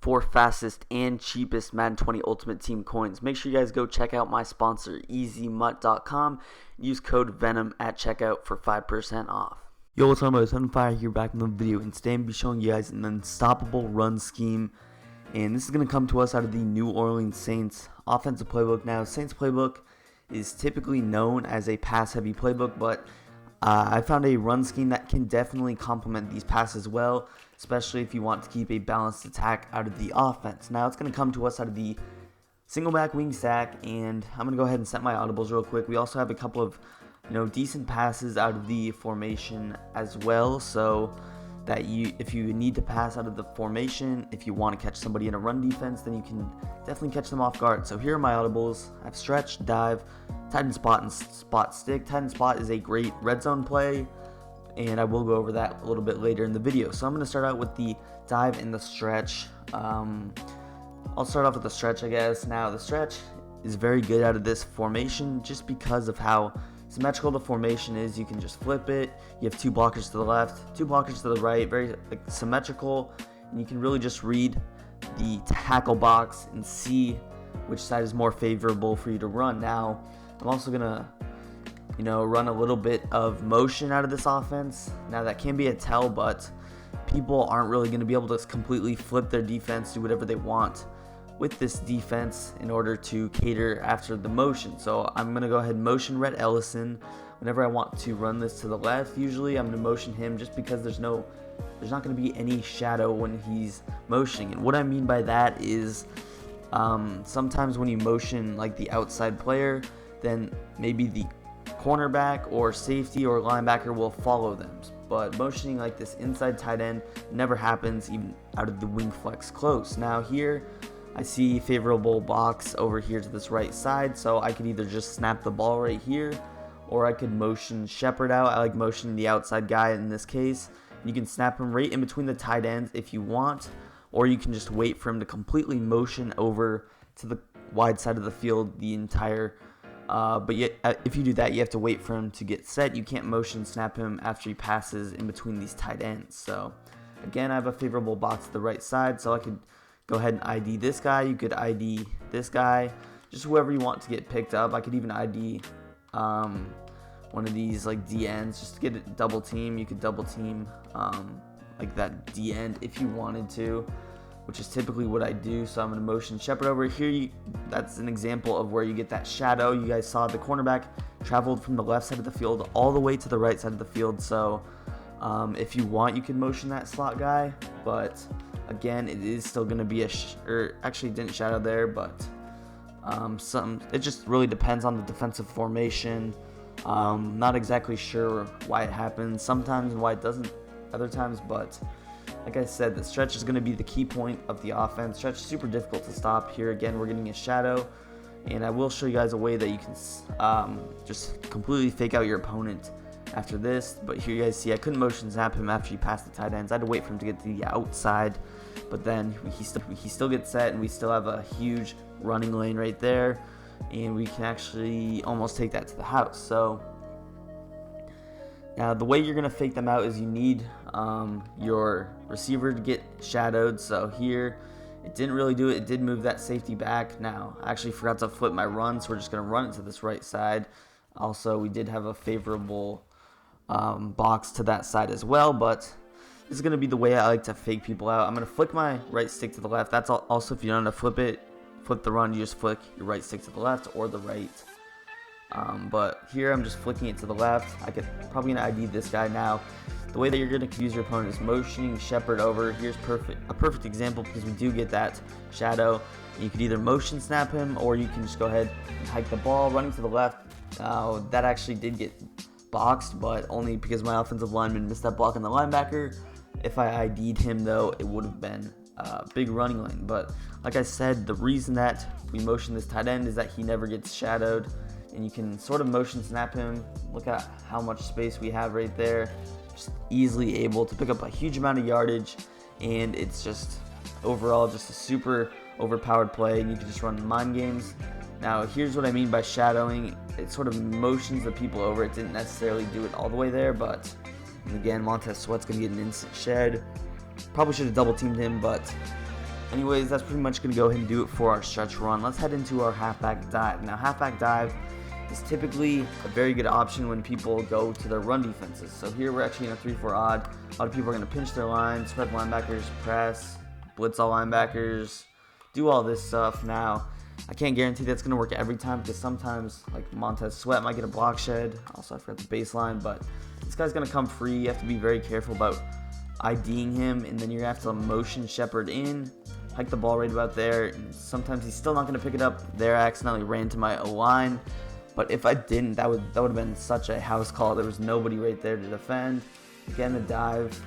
4 fastest and cheapest Madden 20 Ultimate Team coins. Make sure you guys go check out my sponsor, EasyMut.com. Use code VENM at checkout for 5% off. Yo, what's up, guys? I'm Fire here, back in the video, and today I'm going to be showing you guys an unstoppable run scheme. And this is going to come to us out of the New Orleans Saints offensive playbook. Now, Saints playbook is typically known as a pass-heavy playbook, but I found a run scheme that can definitely complement these passes well, especially if you want to keep a balanced attack out of the offense. Now, it's going to come to us out of the single back wing stack, and I'm going to go ahead and set my audibles real quick. We also have a couple of decent passes out of the formation as well, so that if you need to pass out of the formation, if you want to catch somebody in a run defense, then you can definitely catch them off guard. So here are my audibles. I have stretch, dive, tight end spot, and spot stick. Tight end spot is a great red zone play, and I will go over that a little bit later in the video. So I'm going to start out with the dive and the stretch. I'll start off with the stretch, I guess. Now, the stretch is very good out of this formation just because of how symmetrical the formation is. You can just flip it. You have 2 blockers to the left, 2 blockers to the right, very symmetrical, and you can really just read the tackle box and see which side is more favorable for you to run. Now, I'm also gonna run a little bit of motion out of this offense. Now, that can be a tell, but people aren't really going to be able to completely flip their defense, do whatever they want with this defense in order to cater after the motion. So I'm going to go ahead and motion Rhett Ellison whenever I want to run this to the left. Usually I'm going to motion him just because there's not going to be any shadow when he's motioning. And what I mean by that is sometimes when you motion like the outside player, then maybe the cornerback or safety or linebacker will follow them. But motioning like this inside tight end never happens even out of the wing flex close. Now here I see favorable box over here to this right side, so I could either just snap the ball right here, or I could motion Shepard out. I like motioning the outside guy in this case. You can snap him right in between the tight ends if you want, or you can just wait for him to completely motion over to the wide side of the field the entire but yet, if you do that, you have to wait for him to get set. You can't motion snap him after he passes in between these tight ends. So again, I have a favorable box to the right side, so I could go ahead and ID this guy. You could ID this guy, just whoever you want to get picked up. I could even ID one of these like D ends just to get it double team. You could double team like that D end if you wanted to, which is typically what I do. So I'm going to motion Shepard over here. That's an example of where you get that shadow. You guys saw the cornerback traveled from the left side of the field all the way to the right side of the field. So if you want, you can motion that slot guy, but again, it is still going to be actually didn't shadow there, but it just really depends on the defensive formation. Not exactly sure why it happens sometimes and why it doesn't other times, but like I said, the stretch is going to be the key point of the offense. Stretch is super difficult to stop. Here again, we're getting a shadow, and I will show you guys a way that you can just completely fake out your opponent after this. But here you guys see I couldn't motion snap him after he passed the tight ends. I had to wait for him to get to the outside, but then he still gets set, and we still have a huge running lane right there, and we can actually almost take that to the house. So now, the way you're going to fake them out is you need your receiver to get shadowed. So here, it didn't really do it. It did move that safety back. Now, I actually forgot to flip my run, so we're just going to run it to this right side. Also, we did have a favorable box to that side as well, but this is going to be the way I like to fake people out. I'm going to flick my right stick to the left. That's also, if you don't know how to flip the run, you just flick your right stick to the left or the right. But here I'm just flicking it to the left. I could probably gonna ID this guy now. The way that you're gonna confuse your opponent is motioning Shepard over. Here's a perfect example because we do get that shadow. You could either motion snap him, or you can just go ahead and hike the ball, running to the left. That actually did get boxed, but only because my offensive lineman missed that block on the linebacker. If I ID'd him though, it would have been a big running lane. But like I said, the reason that we motion this tight end is that he never gets shadowed. And you can sort of motion snap him. Look at how much space we have right there. Just easily able to pick up a huge amount of yardage, and it's just overall just a super overpowered play, and you can just run mind games. Now, here's what I mean by shadowing. It sort of motions the people over. It didn't necessarily do it all the way there, but again, Montez Sweat's going to get an instant shed. Probably should have double teamed him, but Anyways, that's pretty much going to go ahead and do it for our stretch run. Let's head into our halfback dive. Now, halfback dive is typically a very good option when people go to their run defenses. So here we're actually in a 3-4 odd. A lot of people are going to pinch their line, spread linebackers, press, blitz all linebackers, do all this stuff. Now, I can't guarantee that's going to work every time because sometimes, like Montez Sweat might get a block shed. Also, I forgot the baseline, but this guy's going to come free. You have to be very careful about IDing him, and then you're going to have to motion shepherd in, hike the ball right about there. And sometimes he's still not going to pick it up. There, I accidentally ran to my O-line. But if I didn't, that would have been such a house call. There was nobody right there to defend. Again, the dive.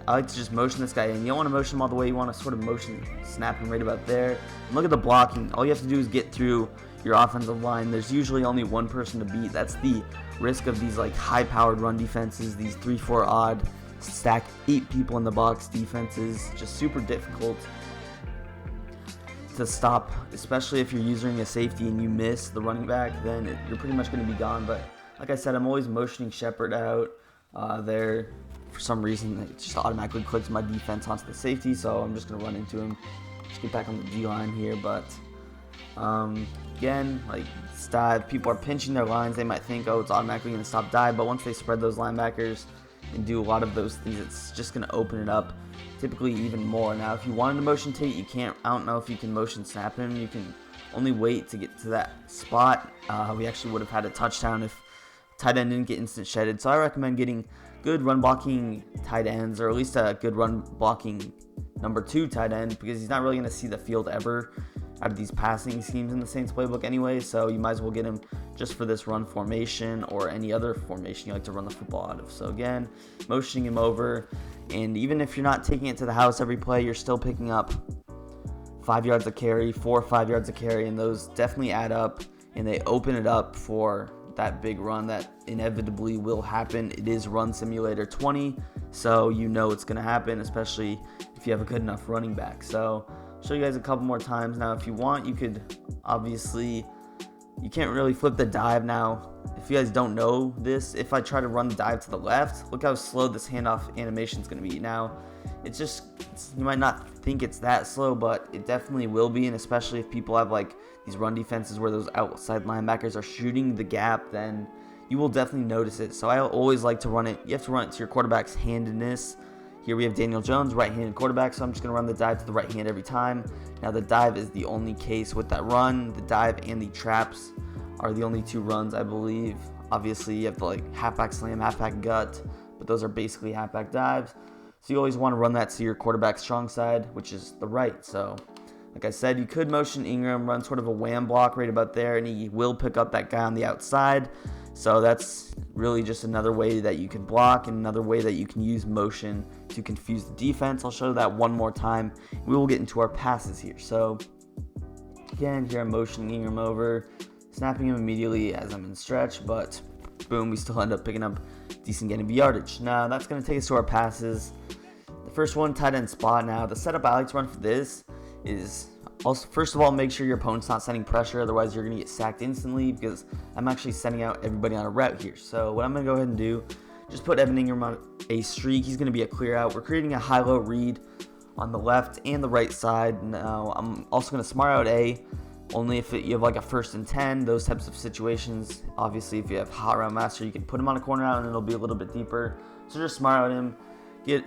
I like to just motion this guy in. You don't want to motion him all the way. You want to sort of motion, snap him right about there. And look at the blocking. All you have to do is get through your offensive line. There's usually only one person to beat. That's the risk of these like high-powered run defenses, these 3-4 odd, stack 8 people in the box defenses. Just super difficult to stop, especially if you're using a safety and you miss the running back, then you're pretty much going to be gone. But like I said, I'm always motioning Shepard out there. For some reason, it just automatically clicks my defense onto the safety, so I'm just going to run into him. Just get back on the D-line here, but again, like dive, people are pinching their lines. They might think, oh, it's automatically going to stop dive, but once they spread those linebackers and do a lot of those things, it's just going to open it up typically even more. Now, if you wanted to motion Tate, you can't. I don't know if you can motion snap him. You can only wait to get to that spot. We actually would have had a touchdown if tight end didn't get instant shedded. So I recommend getting good run blocking tight ends, or at least a good run blocking number 2 tight end, because he's not really going to see the field ever out of these passing schemes in the Saints playbook anyway. So you might as well get him just for this run formation or any other formation you like to run the football out of. So again, motioning him over, and even if you're not taking it to the house every play, you're still picking up 5 yards a carry, 4 or 5 yards a carry, and those definitely add up, and they open it up for that big run that inevitably will happen. It is Run Simulator 20, so you know it's going to happen, especially if you have a good enough running back. So I'll show you guys a couple more times. Now, if you want, you could obviously, you can't really flip the dive. Now, if you guys don't know this, if I try to run the dive to the left, look how slow this handoff animation is going to be. Now, it's just, you might not think it's that slow, but it definitely will be, and especially if people have like these run defenses where those outside linebackers are shooting the gap, then you will definitely notice it. So I always like to run it. You have to run it to your quarterback's handedness. Here we have Daniel Jones, right-handed quarterback, so I'm just going to run the dive to the right hand every time. Now, the dive is the only case with that run. The dive and the traps are the only 2 runs, I believe. Obviously, you have the like halfback slam, halfback gut, but those are basically halfback dives. So you always want to run that to your quarterback's strong side, which is the right. So like I said, you could motion Ingram, run sort of a wham block right about there, and he will pick up that guy on the outside. So that's really just another way that you can block, and another way that you can use motion to confuse the defense. I'll show that one more time. We will get into our passes here. So again, here I'm motioning Ingram over, snapping him immediately as I'm in stretch, but boom, we still end up picking up decent gain of yardage. Now, that's going to take us to our passes. The first one, tight end spot. Now, the setup I like to run for this is also, first of all, make sure your opponent's not sending pressure, otherwise you're going to get sacked instantly, because I'm actually sending out everybody on a route here. So what I'm going to go ahead and do, just put Evan Ingram on a streak. He's going to be a clear out. We're creating a high-low read on the left and the right side. Now, I'm also going to smart out A, only if you have like a 1st and 10, those types of situations. Obviously, if you have hot route master, you can put him on a corner out and it'll be a little bit deeper. So just smart out him,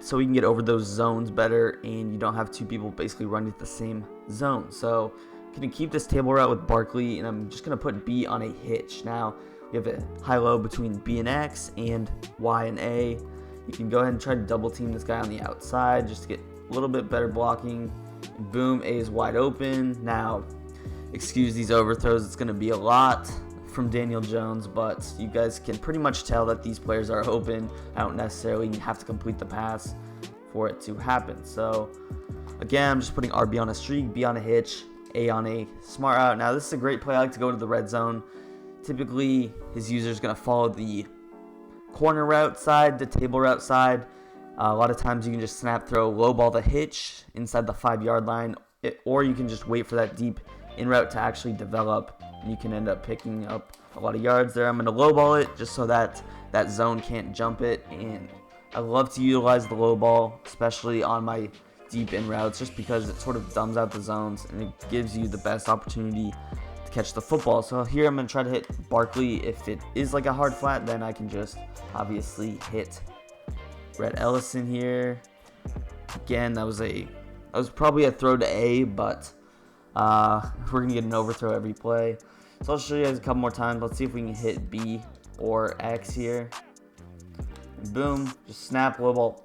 so we can get over those zones better, and you don't have 2 people basically running at the same zone. So I'm going to keep this table route with Barkley, and I'm just going to put B on a hitch. Now, we have a high-low between B and X and Y and A. You can go ahead and try to double team this guy on the outside just to get a little bit better blocking. And boom, A is wide open. Now, excuse these overthrows, it's going to be a lot from Daniel Jones, but you guys can pretty much tell that these players are open. I don't necessarily have to complete the pass for it to happen. So again, I'm just putting RB on a streak, B on a hitch, A on a smart out. Now, this is a great play. I like to go to the red zone. Typically, his user is going to follow the corner route side, the table route side. A lot of times you can just snap throw, low ball the hitch inside the 5-yard line, or you can just wait for that deep in route to actually develop, and you can end up picking up a lot of yards there. I'm going to low ball it just so that that zone can't jump it, and I love to utilize the low ball, especially on my deep in routes just because it sort of dumbs out the zones and it gives you the best opportunity to catch the football. So here I'm going to try to hit Barkley. If it is like a hard flat, then I can just obviously hit Rhett Ellison here. Again, that was probably a throw to A, but we're going to get an overthrow every play. So I'll show you guys a couple more times. Let's see if we can hit B or X here. And boom, just snap, low ball.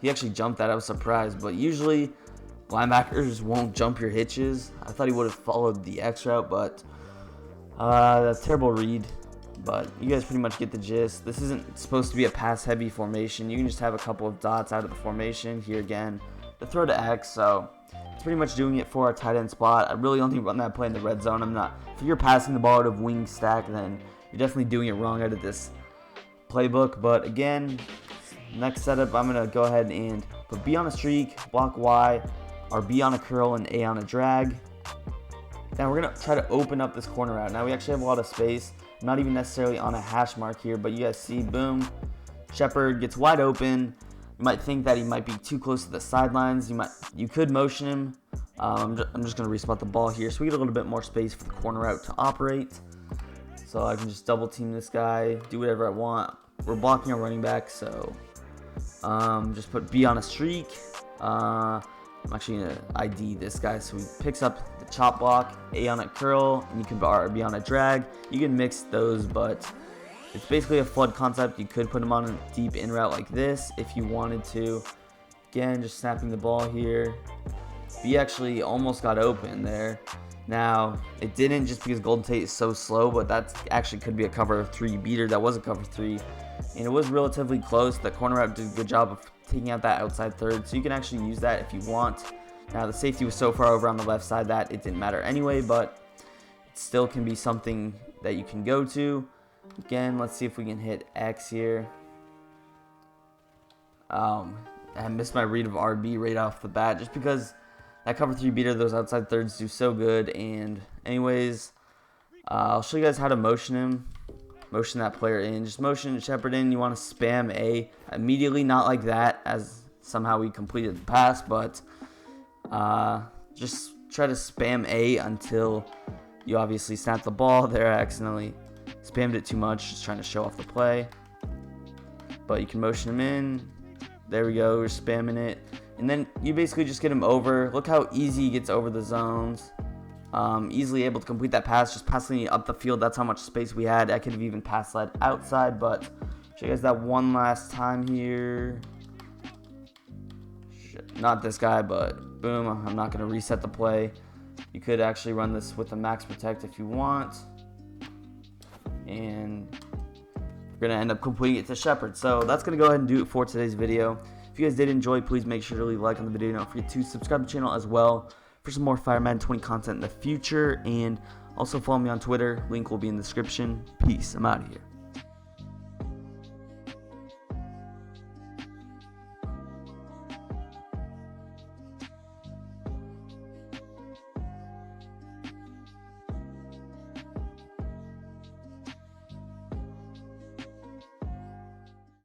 He actually jumped that. I was surprised, but usually linebackers won't jump your hitches. I thought he would have followed the X route, but that's a terrible read. But you guys pretty much get the gist. This isn't supposed to be a pass-heavy formation. You can just have a couple of dots out of the formation. Here again, the throw to X, so it's pretty much doing it for our tight end spot. I really only run that play in the red zone. If you're passing the ball out of wing stack, then you're definitely doing it wrong out of this playbook. But again, next setup, I'm going to go ahead and put B on a streak, block Y, or B on a curl, and A on a drag. Now we're going to try to open up this corner out. Now we actually have a lot of space. I'm not even necessarily on a hash mark here, but you guys see, boom, Shepard gets wide open. You might think that he might be too close to the sidelines. You could motion him. I'm just going to respot the ball here, so we get a little bit more space for the corner out to operate. So I can just double team this guy, do whatever I want. We're blocking our running back, so just put B on a streak. I'm actually going to ID this guy, so he picks up the chop block, A on a curl, and you can B on a drag. You can mix those, but it's basically a flood concept. You could put him on a deep in route like this if you wanted to. Again, just snapping the ball here. B actually almost got open there. Now, it didn't just because Golden Tate is so slow, but that actually could be a cover 3 beater. That was a cover 3, and it was relatively close. The corner route did a good job of taking out that outside third, so you can actually use that if you want. Now, the safety was so far over on the left side that it didn't matter anyway, but it still can be something that you can go to. Again, let's see if we can hit X here. I missed my read of RB right off the bat just because that cover 3 beater, those outside thirds do so good. And anyways, I'll show you guys how to motion that player in. Just motion Shepard in. You want to spam A immediately, not like that as somehow we completed the pass, but just try to spam A until you obviously snap the ball. There, I accidentally spammed it too much, just trying to show off the play. But you can motion him in. There we go, we're spamming it. And then you basically just get him over. Look how easy he gets over the zones. Easily able to complete that pass, just passing it up the field. That's how much space we had. I could have even pass led outside, but show you guys that one last time here. Not this guy, but boom, I'm not going to reset the play. You could actually run this with a max protect if you want. And we're going to end up completing it to Shepard. So that's going to go ahead and do it for today's video. If you guys did enjoy, please make sure to leave a like on the video. Don't forget to subscribe to the channel as well for some more Madden 20 content in the future. And also follow me on Twitter. Link will be in the description. Peace. I'm out of here.